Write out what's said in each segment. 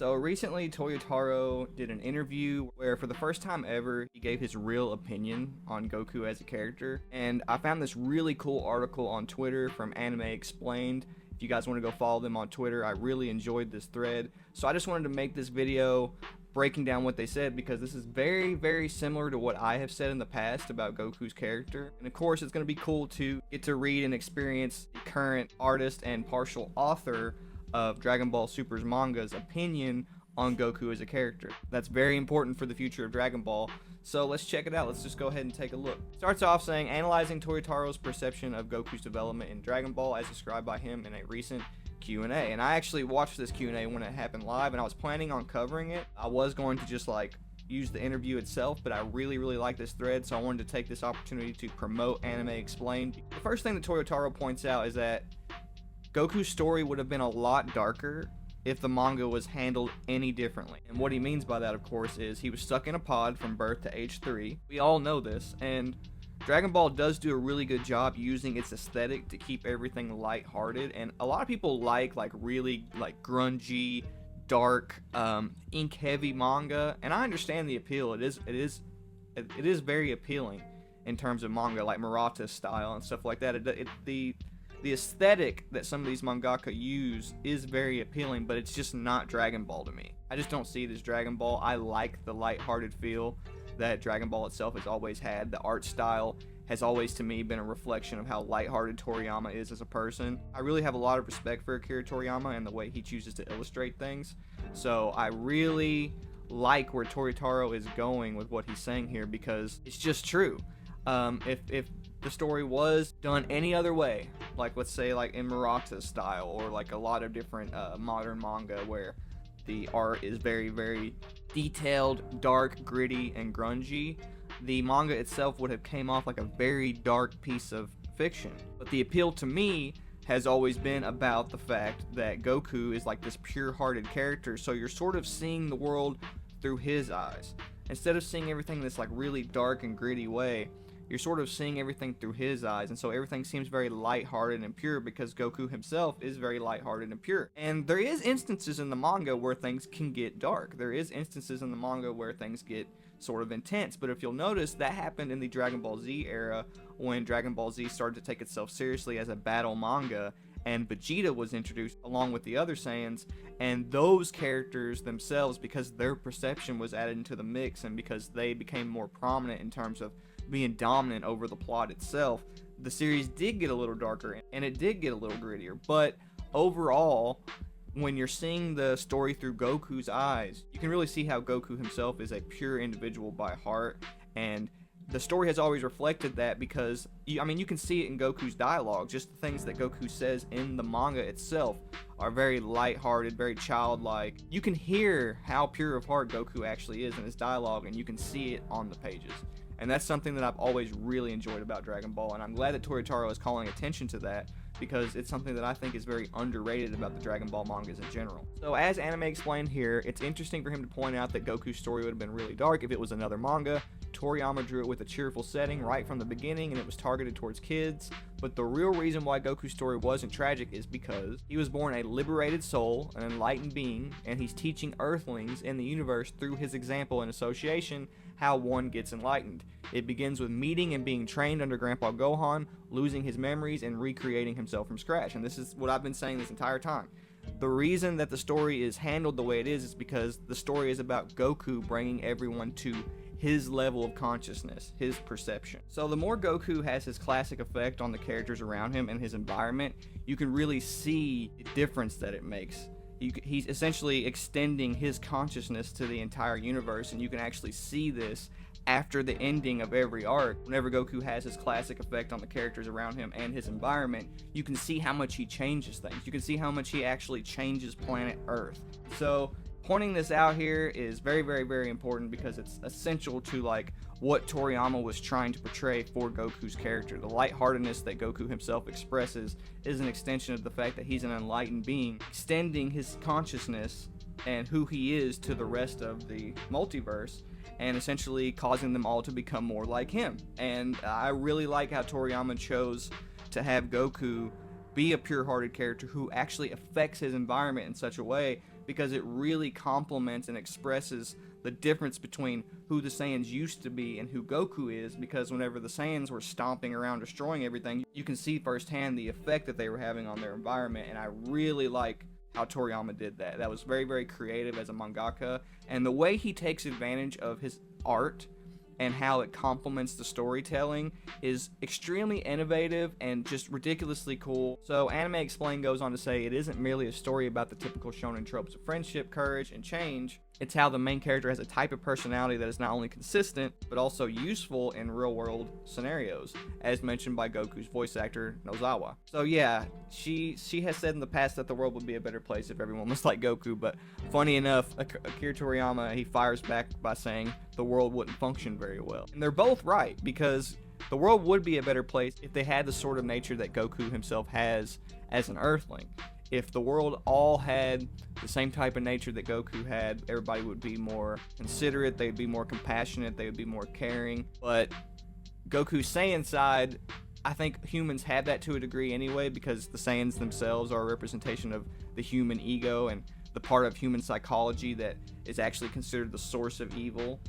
So recently, Toyotarou did an interview where, for the first time ever, he gave his real opinion on Goku as a character. And I found this really cool article on Twitter from Anime Explained. If you guys want to go follow them on Twitter, I really enjoyed this thread. So I just wanted to make this video breaking down what they said, because this is very, very similar to what I have said in the past about Goku's character. And of course, it's going to be cool to get to read and experience the current artist and partial author of Dragon Ball Super's manga's opinion on Goku as a character. That's very important for the future of Dragon Ball. So let's check it out. Let's just go ahead and take a look. Starts off saying, analyzing Toyotarou's perception of Goku's development in Dragon Ball as described by him in a recent Q&A. And I actually watched this Q&A when it happened live, and I was planning on covering it. I was going to just use the interview itself, but I really like this thread, so I wanted to take this opportunity to promote Anime Explained. The first thing that Toyotarou points out is that Goku's story would have been a lot darker if the manga was handled any differently. And what he means by that, of course, is he was stuck in a pod from birth to age 3. We all know this, and Dragon Ball does do a really good job using its aesthetic to keep everything lighthearted. And a lot of people like really grungy, dark, ink-heavy manga, and I understand the appeal. It is very appealing in terms of manga, like Murata's style and stuff like that. The aesthetic that some of these mangaka use is very appealing, but it's just not Dragon Ball to me. I just don't see it as Dragon Ball. I like the lighthearted feel that Dragon Ball itself has always had. The art style has always, to me, been a reflection of how lighthearted Toriyama is as a person. I really have a lot of respect for Akira Toriyama and the way he chooses to illustrate things. So I really like where Toyotarou is going with what he's saying here, because it's just true. If the story was done any other way, let's say in Murata's style, or a lot of different modern manga where the art is very, very detailed, dark, gritty, and grungy, the manga itself would have came off like a very dark piece of fiction. But the appeal to me has always been about the fact that Goku is this pure-hearted character, so you're sort of seeing the world through his eyes. Instead of seeing everything this really dark and gritty way, you're sort of seeing everything through his eyes, and so everything seems very lighthearted and pure, because Goku himself is very lighthearted and pure. And there is instances in the manga where things can get dark. There is instances in the manga where things get sort of intense, but if you'll notice, that happened in the Dragon Ball Z era, when Dragon Ball Z started to take itself seriously as a battle manga, and Vegeta was introduced along with the other Saiyans, and those characters themselves, because their perception was added into the mix, and because they became more prominent in terms of being dominant over the plot itself, the series did get a little darker, and it did get a little grittier. But overall, when you're seeing the story through Goku's eyes, you can really see how Goku himself is a pure individual by heart, and the story has always reflected that, because you can see it in Goku's dialogue. Just the things that Goku says in the manga itself are very lighthearted, very childlike. You can hear how pure of heart Goku actually is in his dialogue, and you can see it on the pages. And that's something that I've always really enjoyed about Dragon Ball, and I'm glad that Toyotarou is calling attention to that, because it's something that I think is very underrated about the Dragon Ball mangas in general. So as Anime Explained here, it's interesting for him to point out that Goku's story would have been really dark if it was another manga. Toriyama drew it with a cheerful setting right from the beginning, and it was targeted towards kids. But the real reason why Goku's story wasn't tragic is because he was born a liberated soul, an enlightened being, and he's teaching Earthlings in the universe through his example and association how one gets enlightened. It begins with meeting and being trained under Grandpa Gohan, losing his memories, and recreating himself from scratch. And this is what I've been saying this entire time. The reason that the story is handled the way it is because the story is about Goku bringing everyone to his level of consciousness, his perception. So the more Goku has his classic effect on the characters around him and his environment, you can really see the difference that it makes. He's essentially extending his consciousness to the entire universe, and you can actually see this after the ending of every arc. Whenever Goku has his classic effect on the characters around him and his environment, you can see how much he changes things. You can see how much he actually changes planet Earth. So pointing this out here is very, very, very important, because it's essential to what Toriyama was trying to portray for Goku's character. The lightheartedness that Goku himself expresses is an extension of the fact that he's an enlightened being, extending his consciousness and who he is to the rest of the multiverse, and essentially causing them all to become more like him. And I really like how Toriyama chose to have Goku be a pure-hearted character who actually affects his environment in such a way because it really complements and expresses the difference between who the Saiyans used to be and who Goku is, because whenever the Saiyans were stomping around destroying everything, you can see firsthand the effect that they were having on their environment, and I really like how Toriyama did that. That was very, very creative as a mangaka, and the way he takes advantage of his art and how it complements the storytelling is extremely innovative and just ridiculously cool. So Anime Explained goes on to say, it isn't merely a story about the typical shonen tropes of friendship, courage, and change. It's how the main character has a type of personality that is not only consistent, but also useful in real-world scenarios, as mentioned by Goku's voice actor, Nozawa. So yeah, she has said in the past that the world would be a better place if everyone was like Goku, but funny enough, Akira Toriyama, he fires back by saying the world wouldn't function very well. And they're both right, because the world would be a better place if they had the sort of nature that Goku himself has as an Earthling. If the world all had the same type of nature that Goku had, everybody would be more considerate, they'd be more compassionate, they would be more caring. But Goku's Saiyan side, I think humans have that to a degree anyway, because the Saiyans themselves are a representation of the human ego and the part of human psychology that is actually considered the source of evil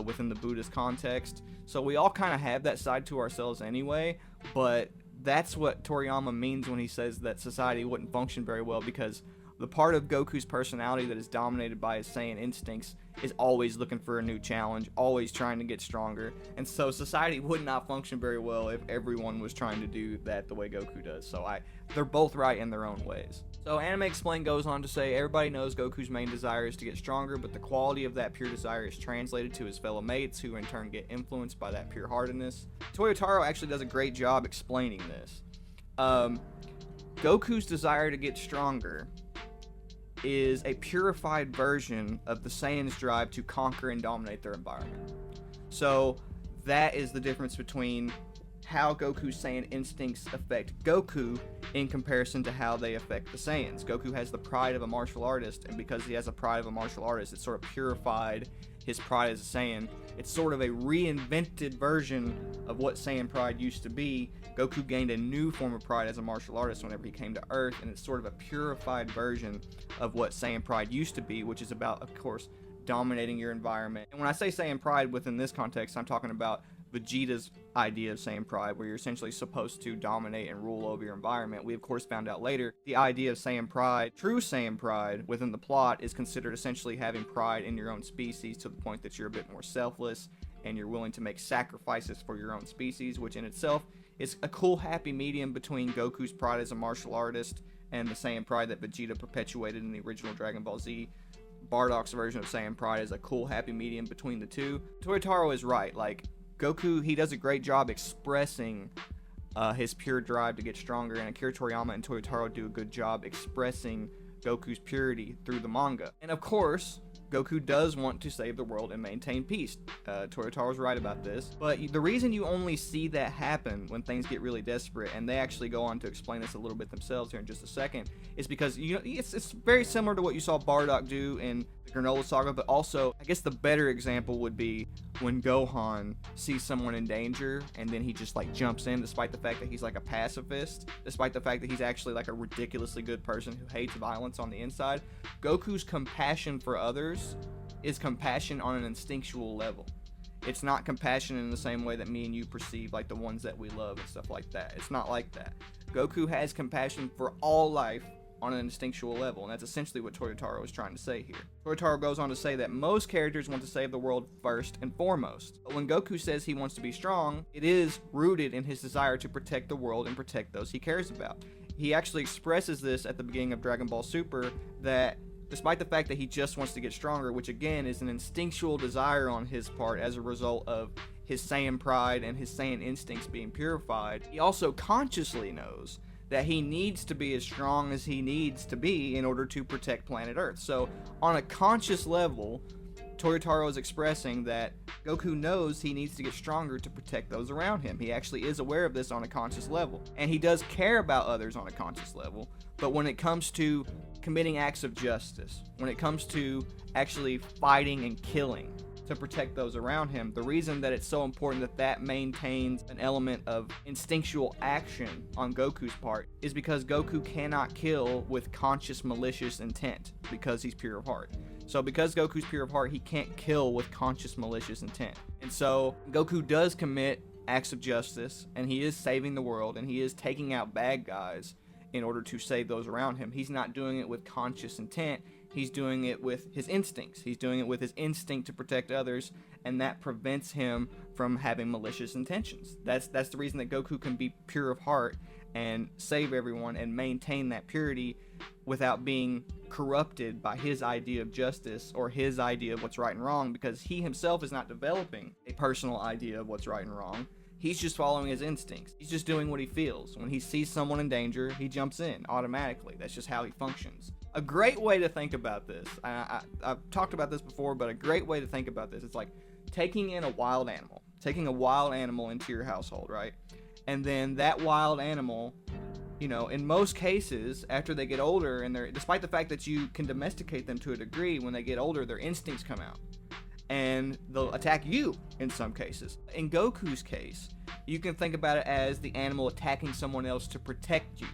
within the Buddhist context. So we all kind of have that side to ourselves anyway, but that's what Toriyama means when he says that society wouldn't function very well, because the part of Goku's personality that is dominated by his Saiyan instincts is always looking for a new challenge, always trying to get stronger, and so society would not function very well if everyone was trying to do that the way Goku does. So they're both right in their own ways. So Anime Explained goes on to say, everybody knows Goku's main desire is to get stronger, but the quality of that pure desire is translated to his fellow mates, who in turn get influenced by that pure-heartedness. Toyotarou actually does a great job explaining this. Goku's desire to get stronger is a purified version of the Saiyans' drive to conquer and dominate their environment. So that is the difference between how Goku's Saiyan instincts affect Goku in comparison to how they affect the Saiyans. Goku has the pride of a martial artist, and because he has the pride of a martial artist, it sort of purified his pride as a Saiyan. It's sort of a reinvented version of what Saiyan pride used to be. Goku gained a new form of pride as a martial artist whenever he came to Earth, and it's sort of a purified version of what Saiyan pride used to be, which is about, of course, dominating your environment. And when I say Saiyan pride within this context, I'm talking about Vegeta's idea of Saiyan pride, where you're essentially supposed to dominate and rule over your environment. We of course found out later the idea of Saiyan pride, true Saiyan pride within the plot, is considered essentially having pride in your own species to the point that you're a bit more selfless and you're willing to make sacrifices for your own species, which in itself is a cool happy medium between Goku's pride as a martial artist and the Saiyan pride that Vegeta perpetuated in the original Dragon Ball Z. Bardock's version of Saiyan pride is a cool happy medium between the two. Toyotarou is right. Like, Goku, he does a great job expressing his pure drive to get stronger, and Akira Toriyama and Toyotarou do a good job expressing Goku's purity through the manga. And of course, Goku does want to save the world and maintain peace. Toyotaro's right about this. But the reason you only see that happen when things get really desperate, and they actually go on to explain this a little bit themselves here in just a second, is because it's very similar to what you saw Bardock do in the Granola Saga, but also, I guess the better example would be when Gohan sees someone in danger, and then he just like jumps in despite the fact that he's like a pacifist, despite the fact that he's actually like a ridiculously good person who hates violence on the inside. Goku's compassion for others is compassion on an instinctual level. It's not compassion in the same way that me and you perceive, like the ones that we love and stuff like that. It's not like that. Goku has compassion for all life on an instinctual level, and that's essentially what Toyotarou is trying to say here. Toyotarou goes on to say that most characters want to save the world first and foremost. But when Goku says he wants to be strong, it is rooted in his desire to protect the world and protect those he cares about. He actually expresses this at the beginning of Dragon Ball Super, that despite the fact that he just wants to get stronger, which again is an instinctual desire on his part as a result of his Saiyan pride and his Saiyan instincts being purified, he also consciously knows that he needs to be as strong as he needs to be in order to protect planet Earth. So on a conscious level, Toyotarou is expressing that Goku knows he needs to get stronger to protect those around him. He actually is aware of this on a conscious level, and he does care about others on a conscious level. But when it comes to committing acts of justice, when it comes to actually fighting and killing, to protect those around him. The reason that it's so important that that maintains an element of instinctual action on Goku's part is because Goku cannot kill with conscious malicious intent because he's pure of heart. So because Goku's pure of heart, he can't kill with conscious malicious intent. And so Goku does commit acts of justice, and he is saving the world, and he is taking out bad guys in order to save those around him. He's not doing it with conscious intent. He's doing it with his instincts. He's doing it with his instinct to protect others, and that prevents him from having malicious intentions. That's the reason that Goku can be pure of heart and save everyone and maintain that purity without being corrupted by his idea of justice or his idea of what's right and wrong, because he himself is not developing a personal idea of what's right and wrong. He's just following his instincts. He's just doing what he feels. When he sees someone in danger, he jumps in automatically. That's just how he functions. A great way to think about this, I've talked about this before, but a great way to think about this, it's like taking in a wild animal, taking a wild animal into your household, right? And then that wild animal, you know, in most cases, after they get older, and despite the fact that you can domesticate them to a degree, when they get older, their instincts come out. And they'll attack you in some cases. In Goku's case, you can think about it as the animal attacking someone else to protect you,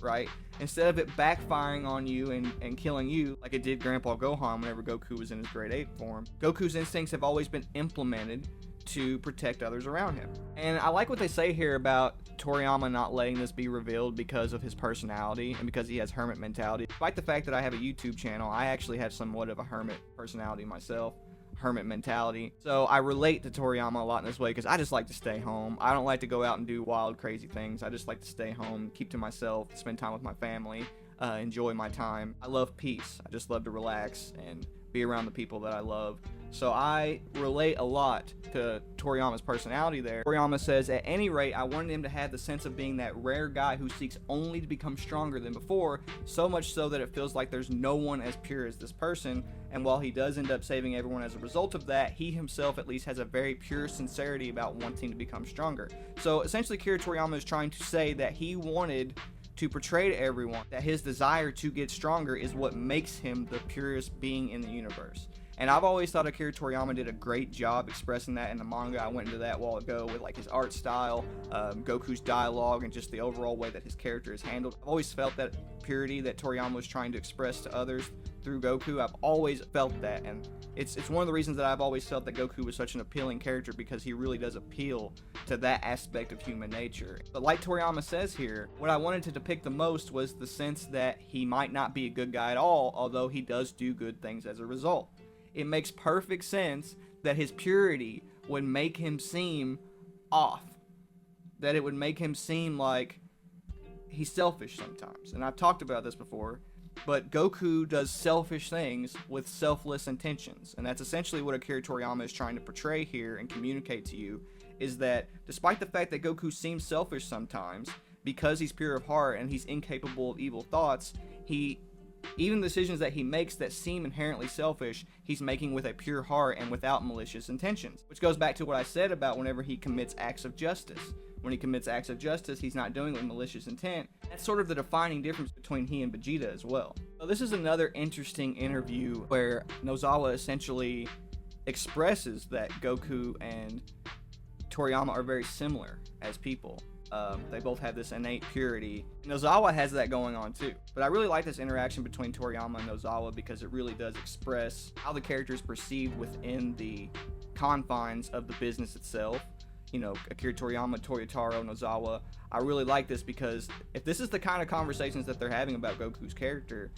right? Instead of it backfiring on you and killing you, like it did Grandpa Gohan whenever Goku was in his grade 8 form, Goku's instincts have always been implemented to protect others around him. And I like what they say here about Toriyama not letting this be revealed because of his personality and because he has hermit mentality. Despite the fact that I have a YouTube channel, I actually have somewhat of a hermit personality myself. Hermit mentality. So I relate to Toriyama a lot in this way because I just like to stay home. I don't like to go out and do wild, crazy things. I just like to stay home, keep to myself, spend time with my family, enjoy my time. I love peace. I just love to relax and be around the people that I love. So I relate a lot to Toriyama's personality there. Toriyama says, at any rate, I wanted him to have the sense of being that rare guy who seeks only to become stronger than before, so much so that it feels like there's no one as pure as this person. And while he does end up saving everyone as a result of that, he himself at least has a very pure sincerity about wanting to become stronger. So essentially, Akira Toriyama is trying to say that he wanted to portray to everyone that his desire to get stronger is what makes him the purest being in the universe. And I've always thought Akira Toriyama did a great job expressing that in the manga. I went into that a while ago with like his art style, Goku's dialogue, and just the overall way that his character is handled. I've always felt that purity that Toriyama was trying to express to others through Goku. I've always felt that, and it's one of the reasons that I've always felt that Goku was such an appealing character, because he really does appeal to that aspect of human nature. But like Toriyama says here, what I wanted to depict the most was the sense that he might not be a good guy at all, although he does do good things as a result. It makes perfect sense that his purity would make him seem off. That it would make him seem like he's selfish sometimes. And I've talked about this before, but Goku does selfish things with selfless intentions. And that's essentially what Akira Toriyama is trying to portray here and communicate to you, is that despite the fact that Goku seems selfish sometimes, because he's pure of heart and he's incapable of evil thoughts, even decisions that he makes that seem inherently selfish, he's making with a pure heart and without malicious intentions. Which goes back to what I said about whenever he commits acts of justice. When he commits acts of justice, he's not doing it with malicious intent. That's sort of the defining difference between he and Vegeta as well. So this is another interesting interview where Nozawa essentially expresses that Goku and Toriyama are very similar as people. They both have this innate purity. Nozawa has that going on too. But I really like this interaction between Toriyama and Nozawa because it really does express how the character is perceived within the confines of the business itself. You know, Akira Toriyama, Toyotarou, Nozawa. I really like this because if this is the kind of conversations that they're having about Goku's character,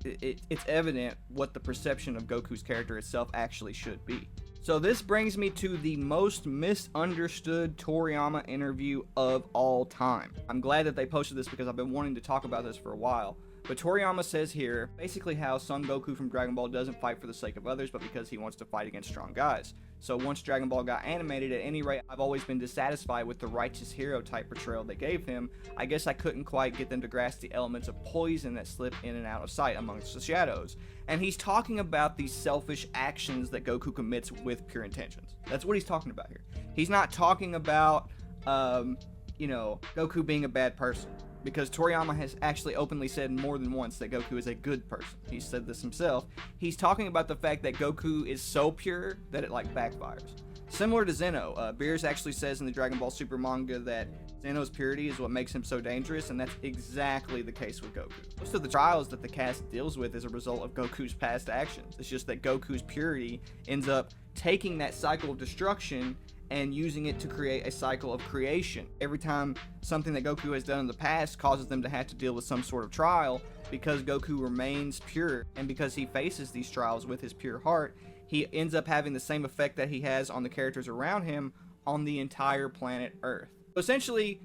it's evident what the perception of Goku's character itself actually should be. So this brings me to the most misunderstood Toriyama interview of all time. I'm glad that they posted this because I've been wanting to talk about this for a while. But Toriyama says here, basically how Son Goku from Dragon Ball doesn't fight for the sake of others, but because he wants to fight against strong guys. So once Dragon Ball got animated, at any rate, I've always been dissatisfied with the righteous hero type portrayal they gave him. I guess I couldn't quite get them to grasp the elements of poison that slip in and out of sight amongst the shadows. And he's talking about these selfish actions that Goku commits with pure intentions. That's what he's talking about here. He's not talking about, Goku being a bad person. because Toriyama has actually openly said more than once that Goku is a good person. He said this himself. He's talking about the fact that Goku is so pure that it like backfires. Similar to Zeno, Beerus actually says in the Dragon Ball Super manga that Zeno's purity is what makes him so dangerous, and that's exactly the case with Goku. Most of the trials that the cast deals with is a result of Goku's past actions. It's just that Goku's purity ends up taking that cycle of destruction and using it to create a cycle of creation. Every time something that Goku has done in the past causes them to have to deal with some sort of trial, because Goku remains pure and because he faces these trials with his pure heart, he ends up having the same effect that he has on the characters around him on the entire planet Earth. Essentially,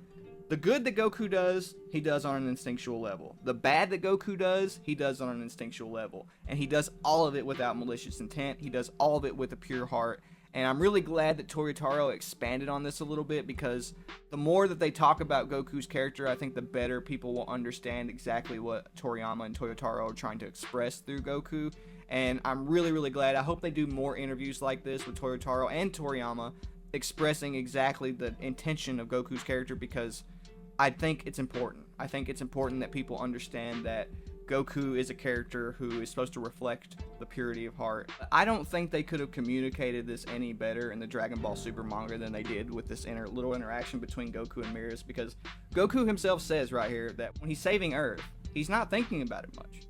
the good that Goku does, he does on an instinctual level. The bad that Goku does, he does on an instinctual level. And he does all of it without malicious intent. He does all of it with a pure heart. And I'm really glad that Toyotarou expanded on this a little bit, because the more that they talk about Goku's character, I think the better people will understand exactly what Toriyama and Toyotarou are trying to express through Goku. And I'm really, really glad. I hope they do more interviews like this with Toyotarou and Toriyama, expressing exactly the intention of Goku's character, because I think it's important. I think it's important that people understand that Goku is a character who is supposed to reflect the purity of heart. I don't think they could have communicated this any better in the Dragon Ball Super manga than they did with this little interaction between Goku and Beerus, because Goku himself says right here that when he's saving Earth, he's not thinking about it much,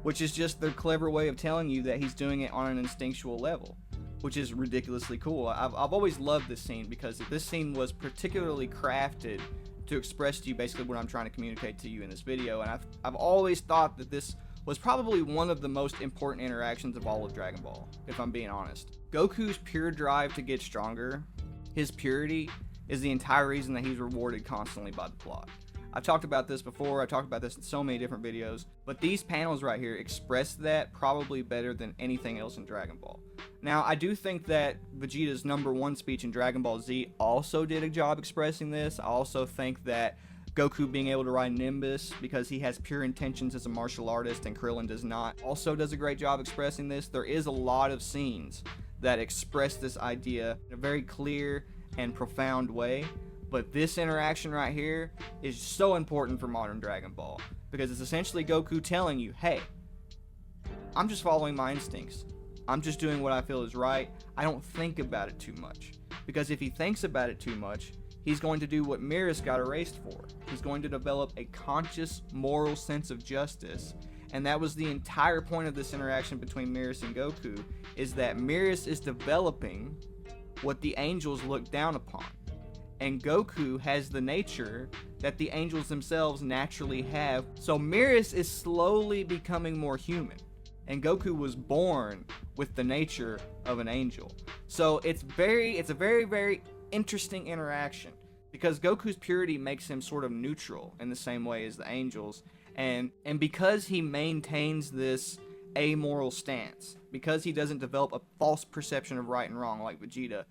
which is just their clever way of telling you that he's doing it on an instinctual level, which is ridiculously cool. I've always loved this scene, because this scene was particularly crafted to express to you basically what I'm trying to communicate to you in this video, and I've always thought that this was probably one of the most important interactions of all of Dragon Ball, if I'm being honest. Goku's pure drive to get stronger, his purity, is the entire reason that he's rewarded constantly by the plot. I've talked about this before, I've talked about this in so many different videos, but these panels right here express that probably better than anything else in Dragon Ball. Now, I do think that Vegeta's #1 speech in Dragon Ball Z also did a job expressing this. I also think that Goku being able to ride Nimbus because he has pure intentions as a martial artist and Krillin does not also does a great job expressing this. There is a lot of scenes that express this idea in a very clear and profound way. But this interaction right here is so important for modern Dragon Ball, because it's essentially Goku telling you, hey, I'm just following my instincts. I'm just doing what I feel is right. I don't think about it too much. Because if he thinks about it too much, he's going to do what Beerus got erased for. He's going to develop a conscious, moral sense of justice. And that was the entire point of this interaction between Beerus and Goku, is that Beerus is developing what the angels look down upon. And Goku has the nature that the angels themselves naturally have. So Beerus is slowly becoming more human. And Goku was born with the nature of an angel. So it's a very, very interesting interaction, because Goku's purity makes him sort of neutral in the same way as the angels. And because he maintains this amoral stance, because he doesn't develop a false perception of right and wrong like Vegeta,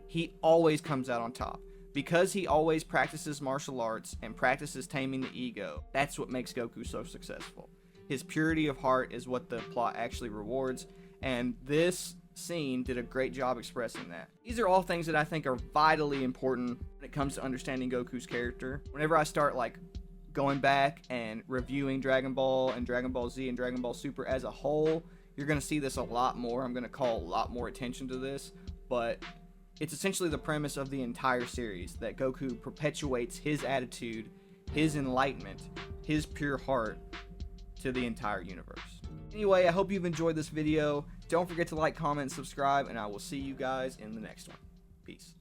he always comes out on top. Because he always practices martial arts and practices taming the ego, that's what makes Goku so successful. His purity of heart is what the plot actually rewards, and this scene did a great job expressing that. These are all things that I think are vitally important when it comes to understanding Goku's character. Whenever I start going back and reviewing Dragon Ball and Dragon Ball Z and Dragon Ball Super as a whole, you're going to see this a lot more. I'm going to call a lot more attention to this, but it's essentially the premise of the entire series, that Goku perpetuates his attitude, his enlightenment, his pure heart to the entire universe. Anyway, I hope you've enjoyed this video. Don't forget to like, comment, subscribe, and I will see you guys in the next one. Peace.